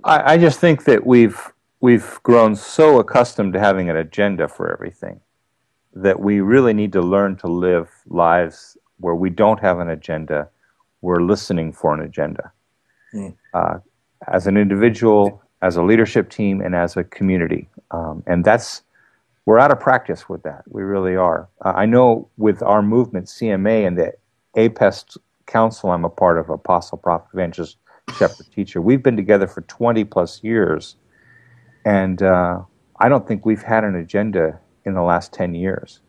I just think that we've grown so accustomed to having an agenda for everything that we really need to learn to live lives where we don't have an agenda. We're listening for an agenda. Mm. As an individual, as a leadership team, and as a community. And we're out of practice with that. We really are. I know with our movement, CMA, and the APEST Council I'm a part of, Apostle, Prophet, Evangelist, Shepherd, Teacher, we've been together for 20 plus years. And I don't think we've had an agenda in the last 10 years.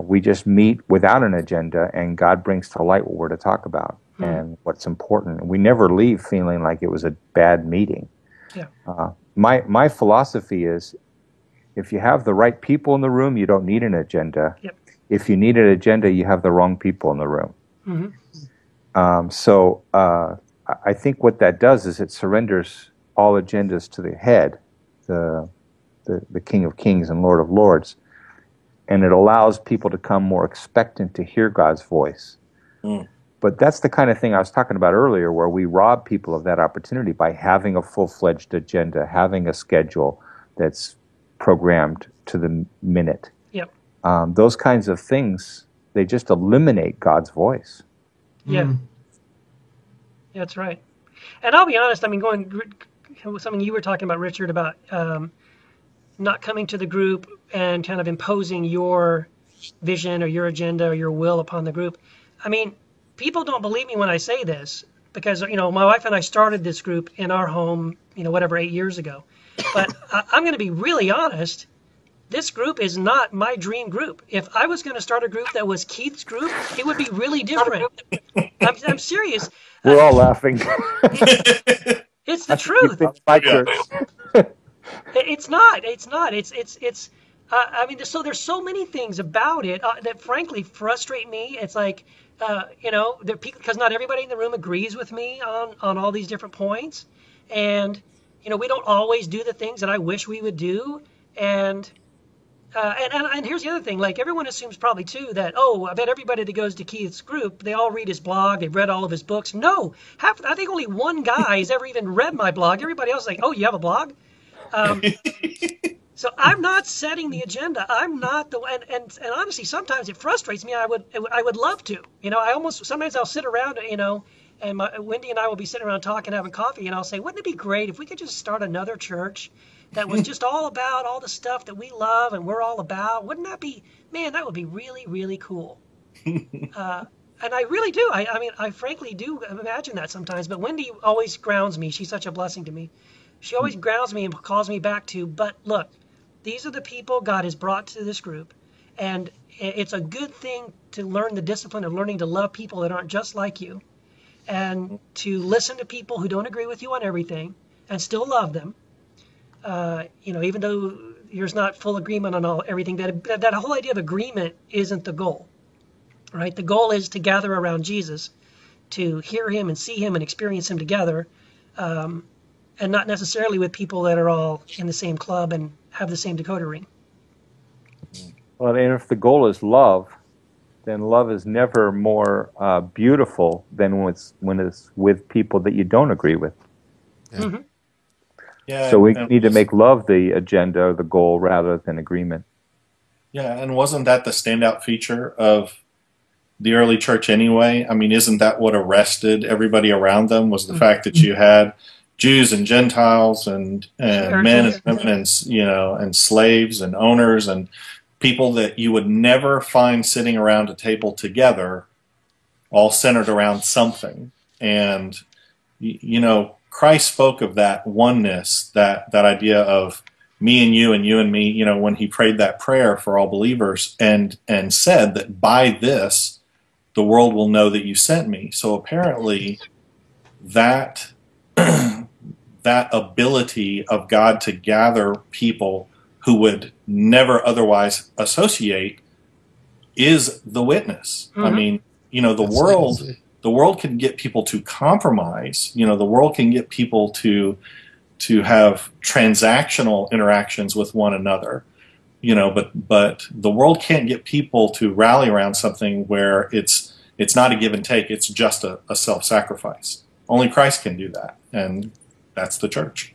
We just meet without an agenda, and God brings to light what we're to talk about and what's important. We never leave feeling like it was a bad meeting. Yeah. My philosophy is, if you have the right people in the room, you don't need an agenda. Yep. If you need an agenda, you have the wrong people in the room. Mm-hmm. So I think what that does is it surrenders all agendas to the head, the King of Kings and Lord of Lords, and it allows people to come more expectant to hear God's voice. Mm. But that's the kind of thing I was talking about earlier, where we rob people of that opportunity by having a full-fledged agenda, having a schedule that's programmed to the minute. Yep. Those kinds of things, they just eliminate God's voice. Yeah. Mm. That's right. And I'll be honest, I mean, going with something you were talking about, Richard, about not coming to the group and kind of imposing your vision or your agenda or your will upon the group. I mean, people don't believe me when I say this because, my wife and I started this group in our home, 8 years ago. But I'm going to be really honest. This group is not my dream group. If I was going to start a group that was Keith's group, it would be really different. I'm serious. We're all laughing. It's the truth. It's not. It's. I mean, there's so many things about it that frankly frustrate me. It's like, because not everybody in the room agrees with me on all these different points, and we don't always do the things that I wish we would do, and here's the other thing. Like, everyone assumes probably too that, I bet everybody that goes to Keith's group, they all read his blog, they've read all of his books. No, I think only one guy has ever even read my blog. Everybody else is like, oh, you have a blog? So I'm not setting the agenda. I'm not and honestly, sometimes it frustrates me. I would love to. Sometimes I'll sit around, and Wendy and I will be sitting around talking, having coffee, and I'll say, wouldn't it be great if we could just start another church that was just all about all the stuff that we love and we're all about? Wouldn't that be, man, that would be really, really cool. And I really do. I mean, I frankly do imagine that sometimes. But Wendy always grounds me. She's such a blessing to me. She always grounds me and calls me back to, but look, these are the people God has brought to this group. And it's a good thing to learn the discipline of learning to love people that aren't just like you, and to listen to people who don't agree with you on everything and still love them. Even though there's not full agreement on everything, that whole idea of agreement isn't the goal, right? The goal is to gather around Jesus, to hear him and see him and experience him together, and not necessarily with people that are all in the same club and have the same decoder ring. Well, and if the goal is love, then love is never more beautiful than when it's with people that you don't agree with. Yeah. Mm-hmm. Yeah, so we need to make love the agenda or the goal rather than agreement. Yeah, and wasn't that the standout feature of the early church anyway? I mean, isn't that what arrested everybody around them, was the fact that you had Jews and Gentiles and men and women and slaves and owners and people that you would never find sitting around a table together, all centered around something. And Christ spoke of that oneness, that idea of me and you and me, when he prayed that prayer for all believers, and said that by this the world will know that you sent me. So apparently that that ability of God to gather people who would never otherwise associate is the witness. Mm-hmm. I mean, the world can get people to compromise. The world can get people to have transactional interactions with one another. But the world can't get people to rally around something where it's not a give and take. It's just a self-sacrifice. Only Christ can do that. And that's the church.